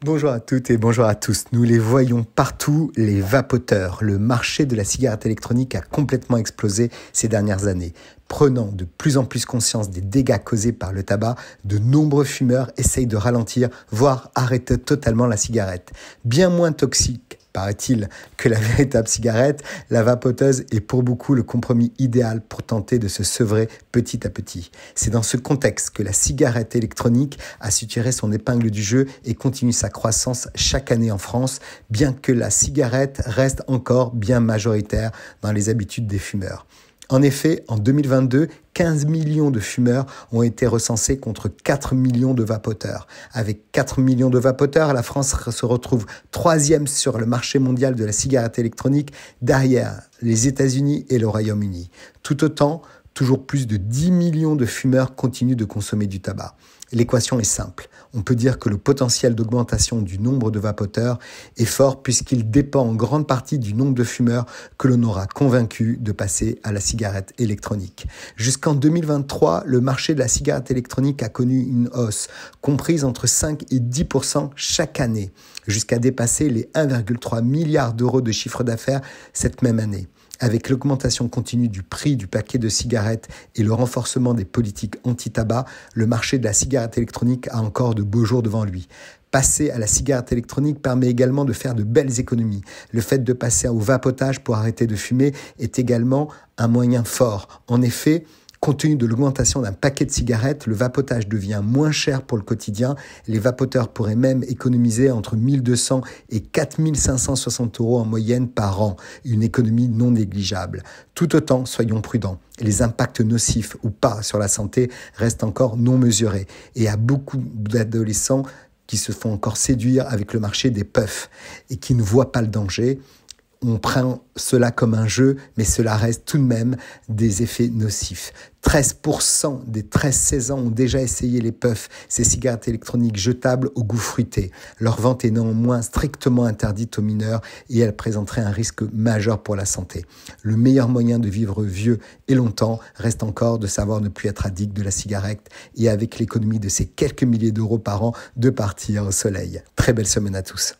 Bonjour à toutes et bonjour à tous. Nous les voyons partout, les vapoteurs. Le marché de la cigarette électronique a complètement explosé ces dernières années. Prenant de plus en plus conscience des dégâts causés par le tabac, de nombreux fumeurs essayent de ralentir, voire arrêter totalement la cigarette. Bien moins toxique, paraît-il, que la véritable cigarette, la vapoteuse est pour beaucoup le compromis idéal pour tenter de se sevrer petit à petit. C'est dans ce contexte que la cigarette électronique a su tirer son épingle du jeu et continue sa croissance chaque année en France, bien que la cigarette reste encore bien majoritaire dans les habitudes des fumeurs. En effet, en 2022, 15 millions de fumeurs ont été recensés contre 4 millions de vapoteurs. Avec 4 millions de vapoteurs, la France se retrouve troisième sur le marché mondial de la cigarette électronique, derrière les États-Unis et le Royaume-Uni. Tout autant, toujours plus de 10 millions de fumeurs continuent de consommer du tabac. L'équation est simple. On peut dire que le potentiel d'augmentation du nombre de vapoteurs est fort puisqu'il dépend en grande partie du nombre de fumeurs que l'on aura convaincu de passer à la cigarette électronique. Jusqu'en 2023, le marché de la cigarette électronique a connu une hausse comprise entre 5 et 10% chaque année, jusqu'à dépasser les 1,3 milliard d'euros de chiffre d'affaires cette même année. Avec l'augmentation continue du prix du paquet de cigarettes et le renforcement des politiques anti-tabac, le marché de la cigarette électronique a encore de beaux jours devant lui. Passer à la cigarette électronique permet également de faire de belles économies. Le fait de passer au vapotage pour arrêter de fumer est également un moyen fort. En effet, compte tenu de l'augmentation d'un paquet de cigarettes, le vapotage devient moins cher pour le quotidien. Les vapoteurs pourraient même économiser entre 1 200 et 4 560 euros en moyenne par an, une économie non négligeable. Tout autant, soyons prudents, les impacts nocifs ou pas sur la santé restent encore non mesurés. Et il y a beaucoup d'adolescents qui se font encore séduire avec le marché des puffs et qui ne voient pas le danger. On prend cela comme un jeu, mais cela reste tout de même des effets nocifs. 13% des 13-16 ans ont déjà essayé les puffs, ces cigarettes électroniques jetables au goût fruité. Leur vente est néanmoins strictement interdite aux mineurs et elle présenterait un risque majeur pour la santé. Le meilleur moyen de vivre vieux et longtemps reste encore de savoir ne plus être addict de la cigarette et avec l'économie de ces quelques milliers d'euros par an, de partir au soleil. Très belle semaine à tous.